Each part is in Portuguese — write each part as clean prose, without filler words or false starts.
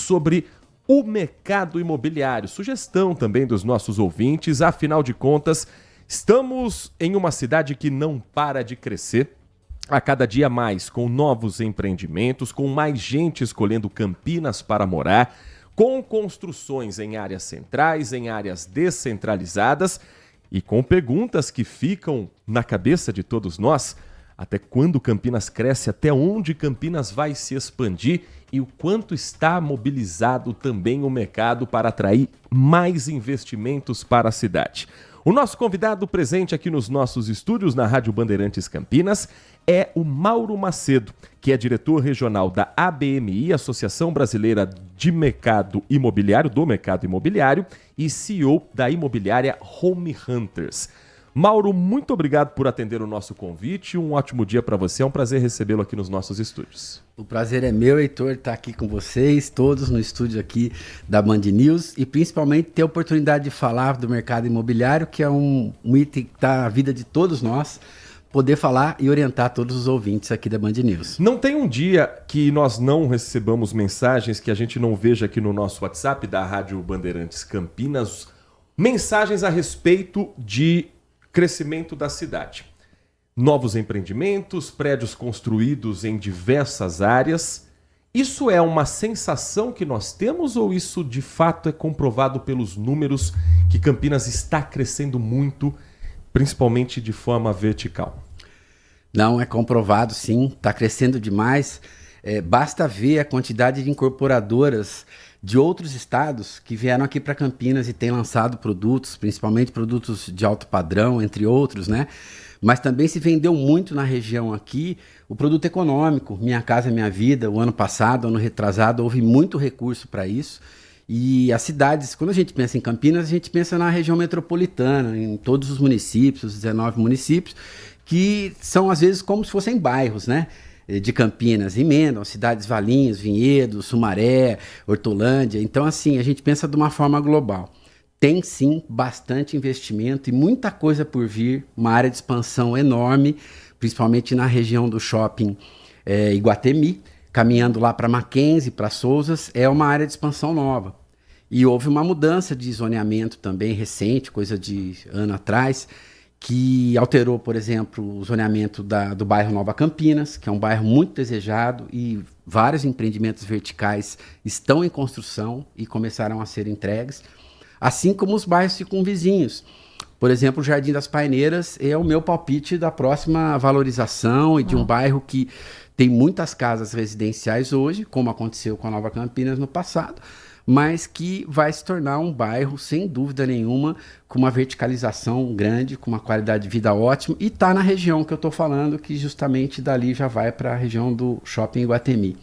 sobre o mercado imobiliário. Sugestão também dos nossos ouvintes, afinal de contas, estamos em uma cidade que não para de crescer. A cada dia mais, com novos empreendimentos, com mais gente escolhendo Campinas para morar, com construções em áreas centrais, em áreas descentralizadas e com perguntas que ficam na cabeça de todos nós. Até quando Campinas cresce? Até onde Campinas vai se expandir? E o quanto está mobilizado também o mercado para atrair mais investimentos para a cidade? O nosso convidado presente aqui nos nossos estúdios na Rádio Bandeirantes Campinas é o Mauro Macedo, que é diretor regional da ABMI, Associação Brasileira de Mercado Imobiliário, do Mercado Imobiliário, e CEO da imobiliária Home Hunters. Mauro, muito obrigado por atender o nosso convite. Um ótimo dia para você. É um prazer recebê-lo aqui nos nossos estúdios. O prazer é meu, Heitor, estar aqui com vocês, todos no estúdio aqui da Band News e principalmente ter a oportunidade de falar do mercado imobiliário, que é um item que está na vida de todos nós, poder falar e orientar todos os ouvintes aqui da Band News. Não tem um dia que nós não recebamos mensagens que a gente não veja aqui no nosso WhatsApp da Rádio Bandeirantes Campinas, mensagens a respeito de crescimento da cidade. Novos empreendimentos, prédios construídos em diversas áreas. Isso é uma sensação que nós temos ou isso de fato é comprovado pelos números que Campinas está crescendo muito, principalmente de forma vertical? Não, é comprovado sim, está crescendo demais. Basta ver a quantidade de incorporadoras de outros estados que vieram aqui para Campinas e têm lançado produtos, principalmente produtos de alto padrão, entre outros, né? Mas também se vendeu muito na região aqui o produto econômico, Minha Casa Minha Vida. O ano passado, ano retrasado, houve muito recurso para isso. E as cidades, quando a gente pensa em Campinas, a gente pensa na região metropolitana, em todos os municípios, os 19 municípios, que são às vezes como se fossem bairros, né? De Campinas, emendam cidades Valinhos, Vinhedo, Sumaré, Hortolândia. Então, assim, a gente pensa de uma forma global. Tem, sim, bastante investimento e muita coisa por vir, uma área de expansão enorme, principalmente na região do shopping Iguatemi, caminhando lá para Mackenzie, para Sousas, é uma área de expansão nova. E houve uma mudança de zoneamento também recente, coisa de ano atrás, que alterou, por exemplo, o zoneamento do bairro Nova Campinas, que é um bairro muito desejado e vários empreendimentos verticais estão em construção e começaram a ser entregues, assim como os bairros circunvizinhos. Por exemplo, o Jardim das Paineiras é o meu palpite da próxima valorização e de um bairro que tem muitas casas residenciais hoje, como aconteceu com a Nova Campinas no passado, mas que vai se tornar um bairro, sem dúvida nenhuma, com uma verticalização grande, com uma qualidade de vida ótima, e está na região que eu estou falando, que justamente dali já vai para a região do Shopping Iguatemi.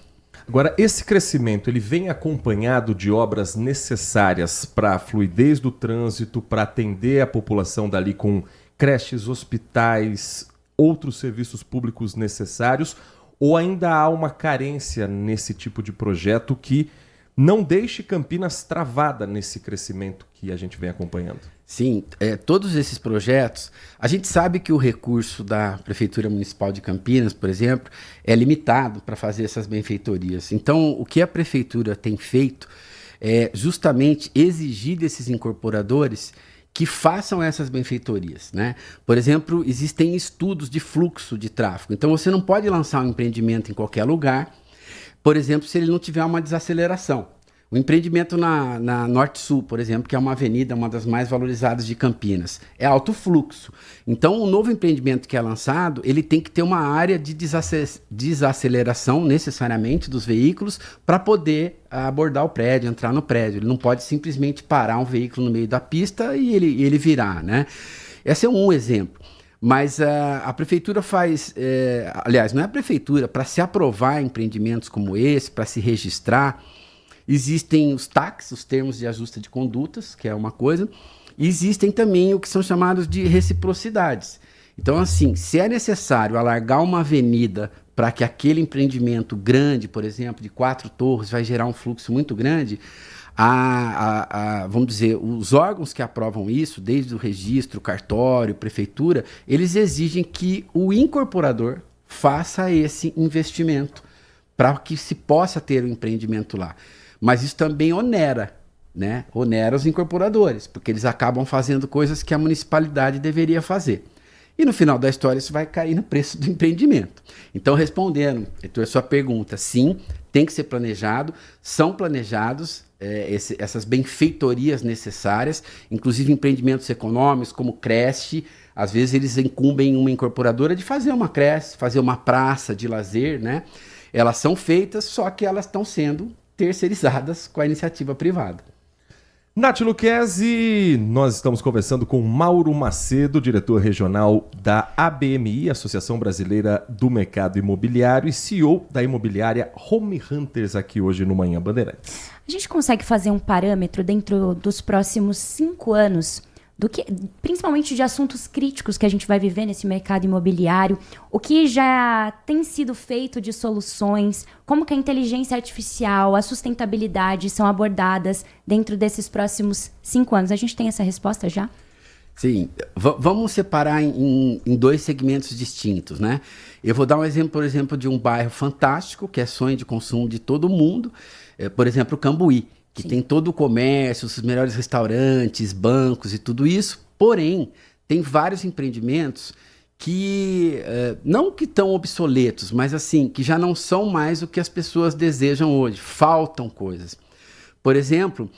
Agora, esse crescimento ele vem acompanhado de obras necessárias para a fluidez do trânsito, para atender a população dali com creches, hospitais, outros serviços públicos necessários, ou ainda há uma carência nesse tipo de projeto que não deixe Campinas travada nesse crescimento que a gente vem acompanhando? Sim, todos esses projetos, a gente sabe que o recurso da Prefeitura Municipal de Campinas, por exemplo, é limitado para fazer essas benfeitorias. Então, o que a Prefeitura tem feito é justamente exigir desses incorporadores que façam essas benfeitorias, né? Por exemplo, existem estudos de fluxo de tráfego. Então, você não pode lançar um empreendimento em qualquer lugar, por exemplo, se ele não tiver uma desaceleração. O empreendimento na Norte-Sul, por exemplo, que é uma avenida, uma das mais valorizadas de Campinas, é alto fluxo. Então, o novo empreendimento que é lançado, ele tem que ter uma área de desaceleração, necessariamente, dos veículos, para poder abordar o prédio, entrar no prédio. Ele não pode simplesmente parar um veículo no meio da pista e ele virar, né? Esse é um exemplo. Mas a prefeitura faz, aliás, não é a prefeitura, para se aprovar empreendimentos como esse, para se registrar, existem os TACs, os termos de ajuste de condutas, que é uma coisa, e existem também o que são chamados de reciprocidades. Então, assim, se é necessário alargar uma avenida para que aquele empreendimento grande, por exemplo, de 4 torres, vai gerar um fluxo muito grande, vamos dizer, os órgãos que aprovam isso, desde o registro, cartório, prefeitura, eles exigem que o incorporador faça esse investimento para que se possa ter o empreendimento lá. mas isso também onera, né? Onera os incorporadores, porque eles acabam fazendo coisas que a municipalidade deveria fazer. E no final da história isso vai cair no preço do empreendimento. Então, respondendo, Heitor, a sua pergunta, sim, tem que ser planejado, são planejados essas benfeitorias necessárias, inclusive empreendimentos econômicos como creche, às vezes eles incumbem uma incorporadora de fazer uma creche, fazer uma praça de lazer, né? Elas são feitas, só que elas estão sendo terceirizadas com a iniciativa privada. Nath Lucchesi, nós estamos conversando com Mauro Macedo, diretor regional da ABMI, Associação Brasileira do Mercado Imobiliário, e CEO da imobiliária Home Hunters, aqui hoje no Manhã Bandeirantes. A gente consegue fazer um parâmetro dentro dos próximos 5 anos, principalmente de assuntos críticos que a gente vai viver nesse mercado imobiliário, o que já tem sido feito de soluções, como que a inteligência artificial, a sustentabilidade são abordadas dentro desses próximos 5 anos? A gente tem essa resposta já? Sim, vamos separar em 2 segmentos distintos, né? Eu vou dar um exemplo, por exemplo, de um bairro fantástico, que é sonho de consumo de todo mundo, por exemplo, Cambuí, que Sim. tem todo o comércio, os melhores restaurantes, bancos e tudo isso, porém, tem vários empreendimentos que, não que estão obsoletos, mas assim, que já não são mais o que as pessoas desejam hoje, faltam coisas. Por exemplo,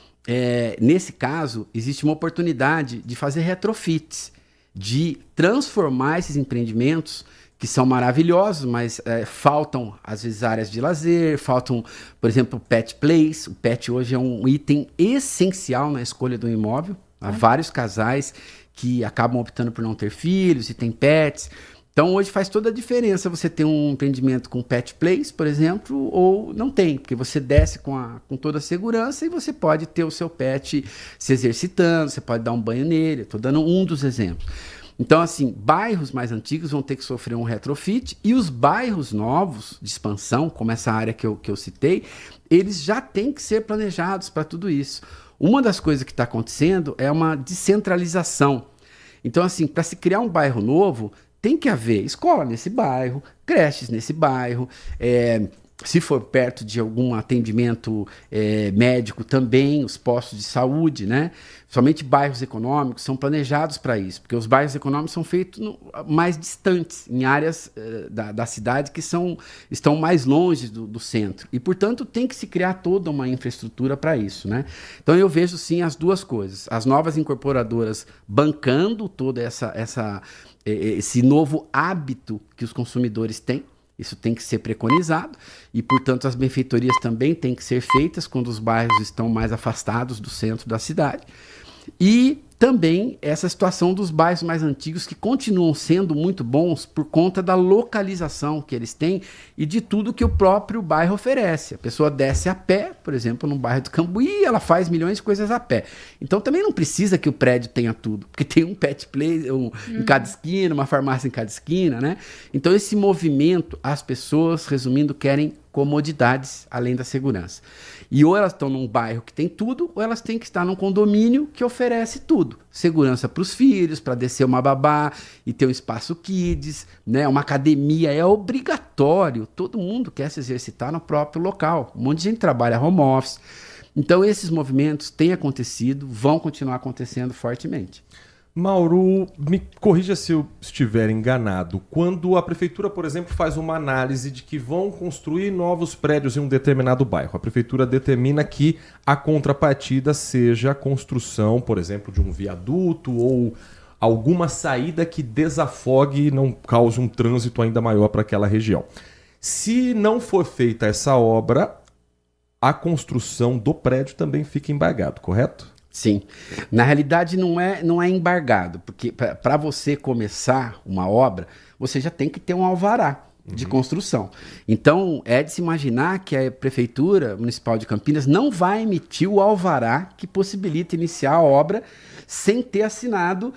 nesse caso, existe uma oportunidade de fazer retrofits, de transformar esses empreendimentos que são maravilhosos, mas faltam, às vezes, áreas de lazer, faltam, por exemplo, pet place. O pet hoje é um item essencial na escolha do imóvel. Há vários casais que acabam optando por não ter filhos e tem pets. Então, hoje faz toda a diferença você ter um empreendimento com pet place, por exemplo, ou não tem, porque você desce com toda a segurança e você pode ter o seu pet se exercitando, você pode dar um banho nele. Estou dando um dos exemplos. Então, assim, bairros mais antigos vão ter que sofrer um retrofit e os bairros novos de expansão, como essa área que eu citei, eles já têm que ser planejados para tudo isso. Uma das coisas que está acontecendo é uma descentralização. Então, assim, para se criar um bairro novo, tem que haver escola nesse bairro, creches nesse bairro, se for perto de algum atendimento médico também, os postos de saúde, né? Somente bairros econômicos são planejados para isso, porque os bairros econômicos são feitos mais distantes, em áreas da cidade que estão mais longe do centro. E, portanto, tem que se criar toda uma infraestrutura para isso, né? Então, eu vejo, sim, as duas coisas. As novas incorporadoras bancando todo esse novo hábito que os consumidores têm. Isso tem que ser preconizado e, portanto, as benfeitorias também têm que ser feitas quando os bairros estão mais afastados do centro da cidade. E também essa situação dos bairros mais antigos que continuam sendo muito bons por conta da localização que eles têm e de tudo que o próprio bairro oferece. A pessoa desce a pé, por exemplo, no bairro do Cambuí, ela faz milhões de coisas a pé. Então também não precisa que o prédio tenha tudo, porque tem um pet play em cada esquina, uma farmácia em cada esquina, né? Então esse movimento, as pessoas, resumindo, querem comodidades além da segurança. E ou elas estão num bairro que tem tudo, ou elas têm que estar num condomínio que oferece tudo. Segurança para os filhos, para descer uma babá e ter um espaço kids, né? Uma academia é obrigatório. Todo mundo quer se exercitar no próprio local. Um monte de gente trabalha home office. Então esses movimentos têm acontecido, vão continuar acontecendo fortemente. Mauro, me corrija se eu estiver enganado. Quando a prefeitura, por exemplo, faz uma análise de que vão construir novos prédios em um determinado bairro, a prefeitura determina que a contrapartida seja a construção, por exemplo, de um viaduto ou alguma saída que desafogue e não cause um trânsito ainda maior para aquela região. Se não for feita essa obra, a construção do prédio também fica embargado, correto? Sim. Na realidade, não é embargado, porque para você começar uma obra, você já tem que ter um alvará de construção. Então, é de se imaginar que a Prefeitura Municipal de Campinas não vai emitir o alvará que possibilita iniciar a obra sem ter assinado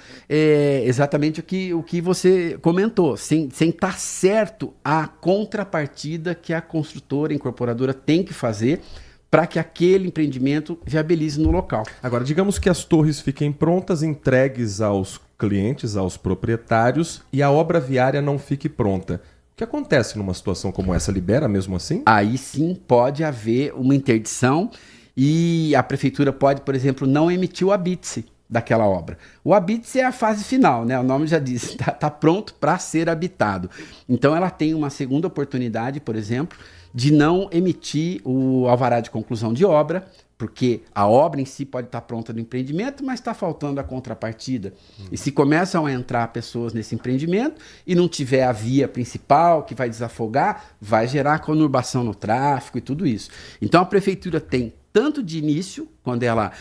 exatamente o que você comentou, sem estar certo a contrapartida que a construtora, a incorporadora tem que fazer para que aquele empreendimento viabilize no local. Agora, digamos que as torres fiquem prontas, entregues aos clientes, aos proprietários, e a obra viária não fique pronta. O que acontece numa situação como essa? Libera mesmo assim? Aí sim pode haver uma interdição e a prefeitura pode, por exemplo, não emitir o habite daquela obra. O habite é a fase final, né? O nome já diz, tá pronto para ser habitado. Então ela tem uma segunda oportunidade, por exemplo, de não emitir o alvará de conclusão de obra, porque a obra em si pode estar pronta no empreendimento, mas está faltando a contrapartida. E se começam a entrar pessoas nesse empreendimento e não tiver a via principal que vai desafogar, vai gerar conurbação no tráfego e tudo isso. Então a prefeitura tem tanto de início, quando ela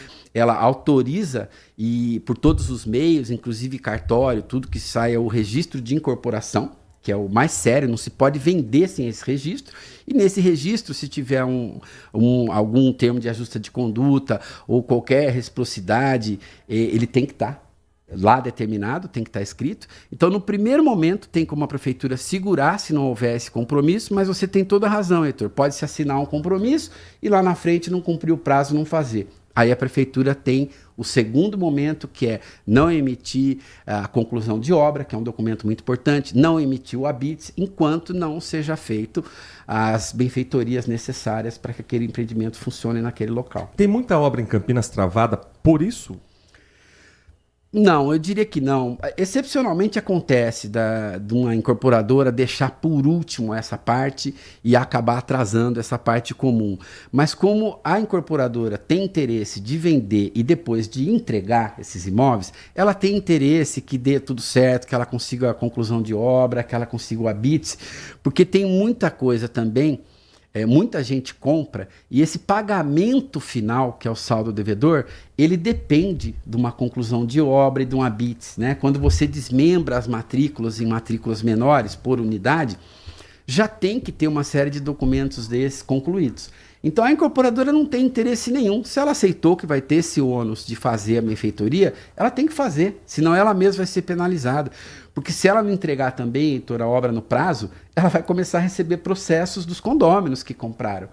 autoriza e por todos os meios, inclusive cartório, tudo que sai é o registro de incorporação, que é o mais sério, não se pode vender sem esse registro. E nesse registro, se tiver algum termo de ajuste de conduta ou qualquer reciprocidade, ele tem que estar lá determinado, tem que estar escrito. Então, no primeiro momento, tem como a prefeitura segurar se não houver esse compromisso, mas você tem toda a razão, Heitor. Pode-se assinar um compromisso e lá na frente não cumprir o prazo, não fazer. Aí a prefeitura tem o segundo momento, que é não emitir a conclusão de obra, que é um documento muito importante, não emitir o habite, enquanto não seja feito as benfeitorias necessárias para que aquele empreendimento funcione naquele local. Tem muita obra em Campinas travada por isso? Não, eu diria que não. Excepcionalmente acontece de uma incorporadora deixar por último essa parte e acabar atrasando essa parte comum. Mas como a incorporadora tem interesse de vender e depois de entregar esses imóveis, ela tem interesse que dê tudo certo, que ela consiga a conclusão de obra, que ela consiga o habite, porque tem muita coisa também. Muita gente compra e esse pagamento final, que é o saldo devedor, ele depende de uma conclusão de obra e de um habite, né? Quando você desmembra as matrículas em matrículas menores por unidade, já tem que ter uma série de documentos desses concluídos. Então a incorporadora não tem interesse nenhum. Se ela aceitou que vai ter esse ônus de fazer a benfeitoria, ela tem que fazer, senão ela mesma vai ser penalizada. Porque se ela não entregar também, Heitor, a obra no prazo, ela vai começar a receber processos dos condôminos que compraram.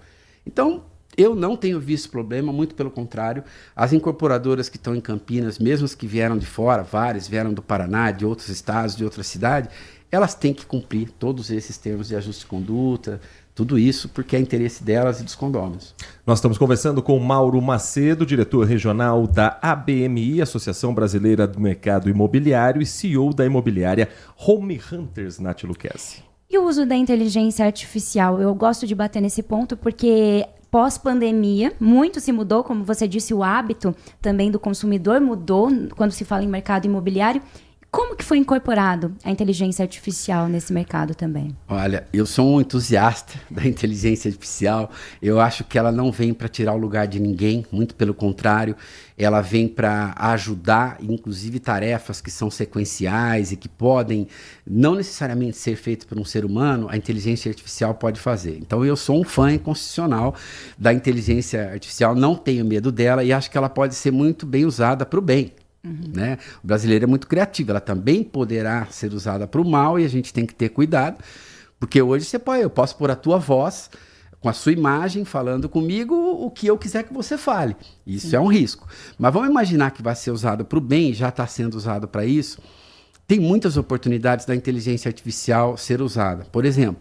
Então, eu não tenho visto problema, muito pelo contrário. As incorporadoras que estão em Campinas, mesmo as que vieram de fora, várias vieram do Paraná, de outros estados, de outras cidades, elas têm que cumprir todos esses termos de ajuste de conduta, tudo isso porque é interesse delas e dos condôminos. Nós estamos conversando com Mauro Macedo, diretor regional da ABMI, Associação Brasileira do Mercado Imobiliário, e CEO da imobiliária Home Hunters, Nath Lucchesi. E o uso da inteligência artificial? Eu gosto de bater nesse ponto porque pós-pandemia, muito se mudou, como você disse, o hábito também do consumidor mudou quando se fala em mercado imobiliário. Como que foi incorporado a inteligência artificial nesse mercado também? Olha, eu sou um entusiasta da inteligência artificial. Eu acho que ela não vem para tirar o lugar de ninguém, muito pelo contrário. Ela vem para ajudar, inclusive tarefas que são sequenciais e que podem não necessariamente ser feitas por um ser humano, a inteligência artificial pode fazer. Então eu sou um fã incondicional da inteligência artificial, não tenho medo dela e acho que ela pode ser muito bem usada para o bem. Né? O brasileiro é muito criativo, ela também poderá ser usada para o mal e a gente tem que ter cuidado, porque hoje eu posso pôr a tua voz com a sua imagem falando comigo o que eu quiser que você fale. Isso é um risco. Mas vamos imaginar que vai ser usado para o bem, já está sendo usado para isso. Tem muitas oportunidades da inteligência artificial ser usada. Por exemplo,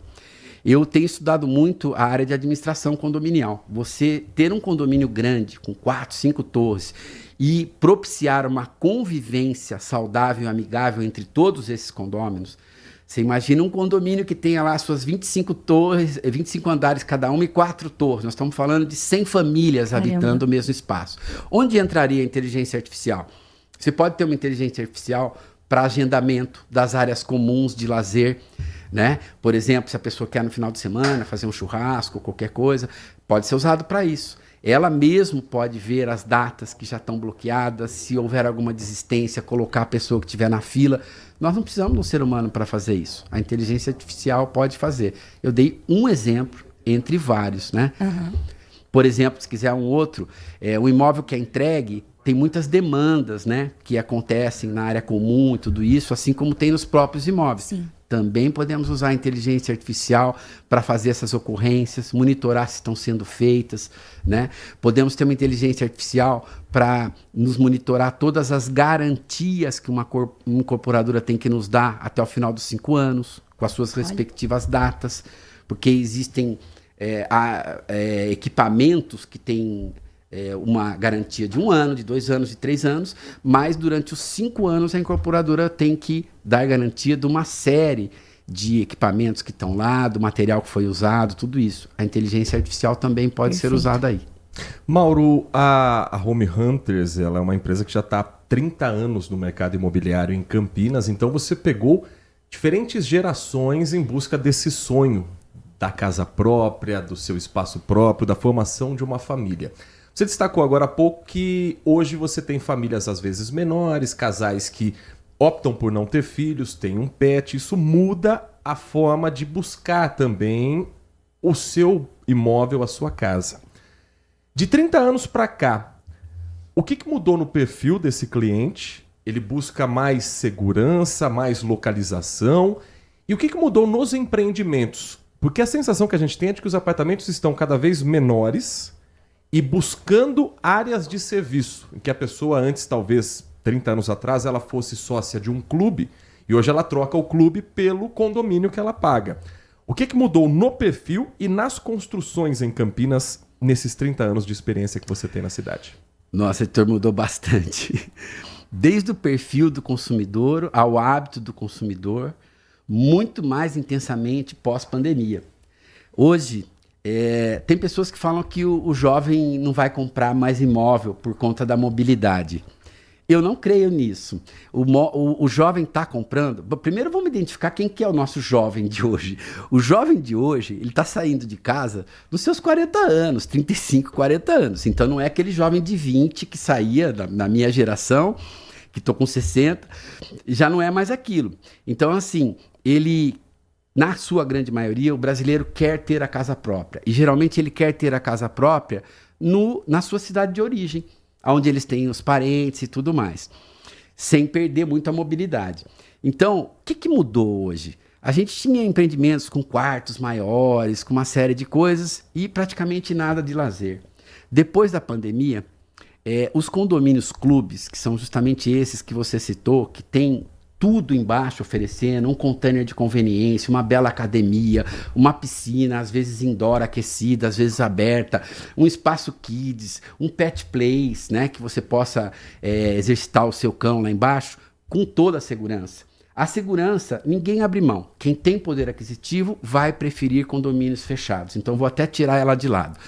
eu tenho estudado muito a área de administração condominial. Você ter um condomínio grande, com 4, 5 torres, e propiciar uma convivência saudável e amigável entre todos esses condôminos. Você imagina um condomínio que tenha lá suas 25 torres, 25 andares cada uma e 4 torres. Nós estamos falando de 100 famílias habitando o mesmo espaço. Onde entraria a inteligência artificial? Você pode ter uma inteligência artificial para agendamento das áreas comuns de lazer, né? Por exemplo, se a pessoa quer no final de semana fazer um churrasco, qualquer coisa, pode ser usado para isso. Ela mesmo pode ver as datas que já estão bloqueadas, se houver alguma desistência, colocar a pessoa que estiver na fila. Nós não precisamos de um ser humano para fazer isso. A inteligência artificial pode fazer. Eu dei um exemplo entre vários, né? Por exemplo, se quiser um outro, o imóvel que é entregue tem muitas demandas, né, que acontecem na área comum e tudo isso, assim como tem nos próprios imóveis. Sim. Também podemos usar a inteligência artificial para fazer essas ocorrências, monitorar se estão sendo feitas, né? Podemos ter uma inteligência artificial para nos monitorar todas as garantias que uma incorporadora tem que nos dar até o final dos 5 anos, com as suas respectivas datas, porque existem equipamentos que têm uma garantia de 1 ano, de 2 anos, de 3 anos, mas durante os 5 anos a incorporadora tem que dar garantia de uma série de equipamentos que estão lá, do material que foi usado, tudo isso. A inteligência artificial também pode ser usada aí. Mauro, a Home Hunters, ela é uma empresa que já está há 30 anos no mercado imobiliário em Campinas, então você pegou diferentes gerações em busca desse sonho da casa própria, do seu espaço próprio, da formação de uma família. Você destacou agora há pouco que hoje você tem famílias às vezes menores, casais que optam por não ter filhos, têm um pet. Isso muda a forma de buscar também o seu imóvel, a sua casa. De 30 anos para cá, o que mudou no perfil desse cliente? Ele busca mais segurança, mais localização? E o que mudou nos empreendimentos? Porque a sensação que a gente tem é de que os apartamentos estão cada vez menores e buscando áreas de serviço, em que a pessoa antes, talvez 30 anos atrás, ela fosse sócia de um clube e hoje ela troca o clube pelo condomínio que ela paga. O que mudou no perfil e nas construções em Campinas nesses 30 anos de experiência que você tem na cidade? Nossa, Heitor, mudou bastante. Desde o perfil do consumidor ao hábito do consumidor, muito mais intensamente pós-pandemia. Hoje, tem pessoas que falam que o jovem não vai comprar mais imóvel por conta da mobilidade. Eu não creio nisso. O jovem está comprando... Primeiro vamos identificar quem que é o nosso jovem de hoje. O jovem de hoje, ele está saindo de casa nos seus 40 anos, 35, 40 anos. Então não é aquele jovem de 20 que saía na minha geração, que estou com 60, já não é mais aquilo. Então assim, na sua grande maioria, o brasileiro quer ter a casa própria. E geralmente ele quer ter a casa própria na sua cidade de origem, onde eles têm os parentes e tudo mais, sem perder muito a mobilidade. Então, o que mudou hoje? A gente tinha empreendimentos com quartos maiores, com uma série de coisas e praticamente nada de lazer. Depois da pandemia, os condomínios clubes, que são justamente esses que você citou, que tem tudo embaixo oferecendo, um container de conveniência, uma bela academia, uma piscina, às vezes indoor aquecida, às vezes aberta, um espaço kids, um pet place, né, que você possa exercitar o seu cão lá embaixo, com toda a segurança. A segurança, ninguém abre mão. Quem tem poder aquisitivo vai preferir condomínios fechados. Então, vou até tirar ela de lado.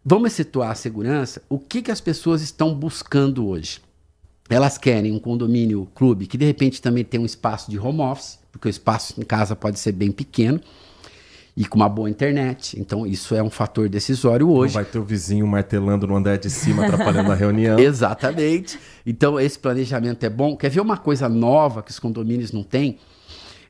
Vamos situar a segurança. O que as pessoas estão buscando hoje? Elas querem um condomínio clube que de repente também tem um espaço de home office, porque o espaço em casa pode ser bem pequeno e com uma boa internet. Então isso é um fator decisório hoje. Não vai ter o vizinho martelando no andar de cima, atrapalhando a reunião. Exatamente. Então esse planejamento é bom. Quer ver uma coisa nova que os condomínios não têm?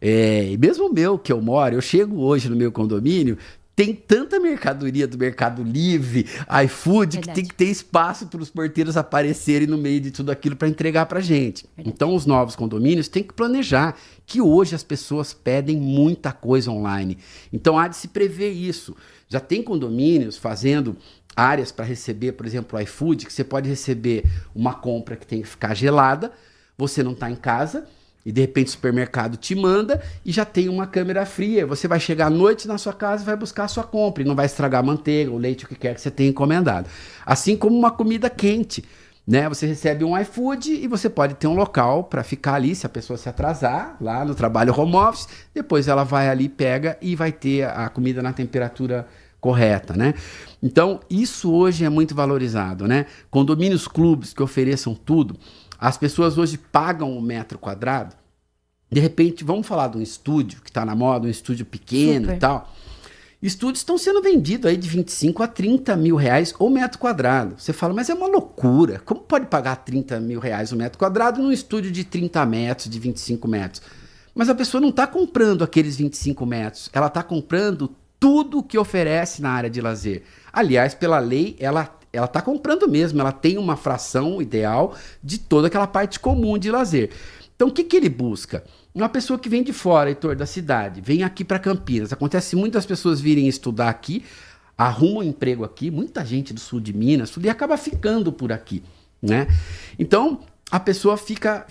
E mesmo o meu, que eu moro, eu chego hoje no meu condomínio, tem tanta mercadoria do Mercado Livre, iFood, que tem que ter espaço para os porteiros aparecerem no meio de tudo aquilo para entregar para a gente. Então, os novos condomínios têm que planejar, que hoje as pessoas pedem muita coisa online. Então, há de se prever isso. Já tem condomínios fazendo áreas para receber, por exemplo, o iFood, que você pode receber uma compra que tem que ficar gelada, você não está em casa, e de repente o supermercado te manda e já tem uma câmera fria. Você vai chegar à noite na sua casa e vai buscar a sua compra. E não vai estragar a manteiga, o leite, o que quer que você tenha encomendado. Assim como uma comida quente, né? Você recebe um iFood e você pode ter um local para ficar ali, se a pessoa se atrasar, lá no trabalho home office. Depois ela vai ali, pega e vai ter a comida na temperatura correta, né? Então, isso hoje é muito valorizado, né? Condomínios clubes que ofereçam tudo. As pessoas hoje pagam o metro quadrado. De repente, vamos falar de um estúdio que está na moda, um estúdio pequeno. Super. E tal. Estúdios estão sendo vendidos aí de 25 a 30 mil reais o metro quadrado. Você fala, mas é uma loucura. Como pode pagar 30 mil reais o metro quadrado num estúdio de 30 metros, de 25 metros? Mas a pessoa não está comprando aqueles 25 metros. Ela está comprando tudo o que oferece na área de lazer. Aliás, pela lei, ela está comprando mesmo, ela tem uma fração ideal de toda aquela parte comum de lazer. Então, o que ele busca? Uma pessoa que vem de fora, Heitor, da cidade, vem aqui para Campinas. Acontece muitas pessoas virem estudar aqui, arrumam um emprego aqui, muita gente do sul de Minas, tudo, e acaba ficando por aqui, né? Então, a pessoa fica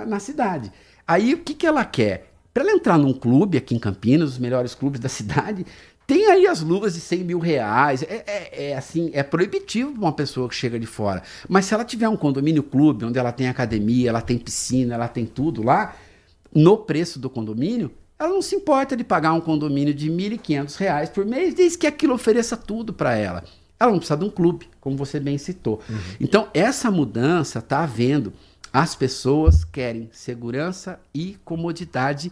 na cidade. Aí, o que ela quer? Para ela entrar num clube aqui em Campinas, os melhores clubes da cidade, tem aí as luvas de 100 mil reais. Assim, é proibitivo para uma pessoa que chega de fora. Mas se ela tiver um condomínio clube, onde ela tem academia, ela tem piscina, ela tem tudo lá, no preço do condomínio, ela não se importa de pagar um condomínio de R$ 1.500 por mês, desde que aquilo ofereça tudo para ela. Ela não precisa de um clube, como você bem citou. Então, essa mudança está havendo. As pessoas querem segurança e comodidade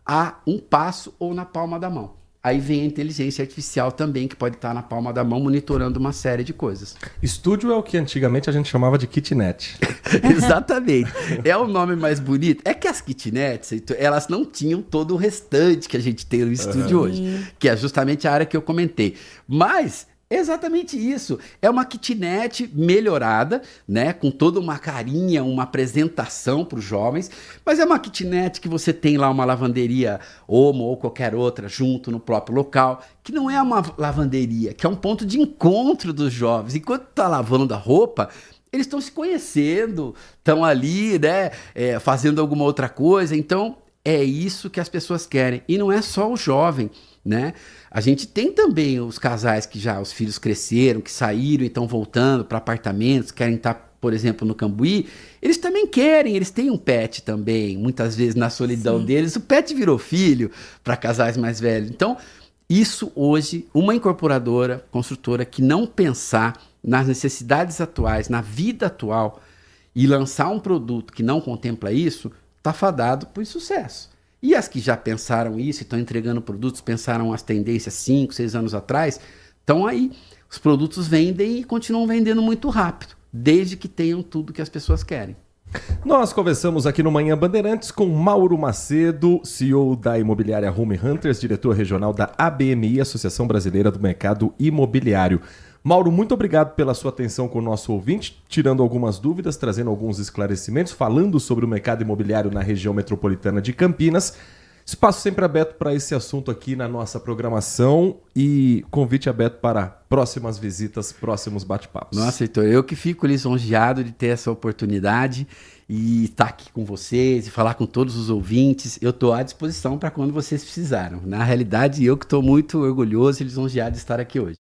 a um passo ou na palma da mão. Aí vem a inteligência artificial também, que pode estar na palma da mão, monitorando uma série de coisas. Estúdio é o que antigamente a gente chamava de kitnet. Exatamente. É o nome mais bonito. É que as kitnets, elas não tinham todo o restante que a gente tem no estúdio hoje, que é justamente a área que eu comentei. Mas exatamente isso. É uma kitnet melhorada, né? Com toda uma carinha, uma apresentação para os jovens. Mas é uma kitnet que você tem lá uma lavanderia Omo ou qualquer outra junto no próprio local, que não é uma lavanderia, que é um ponto de encontro dos jovens. Enquanto tá lavando a roupa, eles estão se conhecendo, estão ali, né? Fazendo alguma outra coisa. Então, é isso que as pessoas querem. E não é só o jovem, né? A gente tem também os casais que já os filhos cresceram, que saíram e estão voltando para apartamentos, querem estar, por exemplo, no Cambuí. Eles também querem, eles têm um pet também. Muitas vezes na solidão deles, o pet virou filho para casais mais velhos. Então, isso hoje, uma incorporadora, construtora que não pensar nas necessidades atuais, na vida atual, e lançar um produto que não contempla isso, está fadado por sucesso. E as que já pensaram isso e estão entregando produtos, pensaram as tendências 5, 6 anos atrás, estão aí. Os produtos vendem e continuam vendendo muito rápido, desde que tenham tudo que as pessoas querem. Nós conversamos aqui no Manhã Bandeirantes com Mauro Macedo, CEO da imobiliária Home Hunters, diretor regional da ABMI, Associação Brasileira do Mercado Imobiliário. Mauro, muito obrigado pela sua atenção com o nosso ouvinte, tirando algumas dúvidas, trazendo alguns esclarecimentos, falando sobre o mercado imobiliário na região metropolitana de Campinas. Espaço sempre aberto para esse assunto aqui na nossa programação e convite aberto para próximas visitas, próximos bate-papos. Nossa, Heitor, eu que fico lisonjeado de ter essa oportunidade e estar aqui com vocês e falar com todos os ouvintes. Eu estou à disposição para quando vocês precisaram. Na realidade, eu que estou muito orgulhoso e lisonjeado de estar aqui hoje.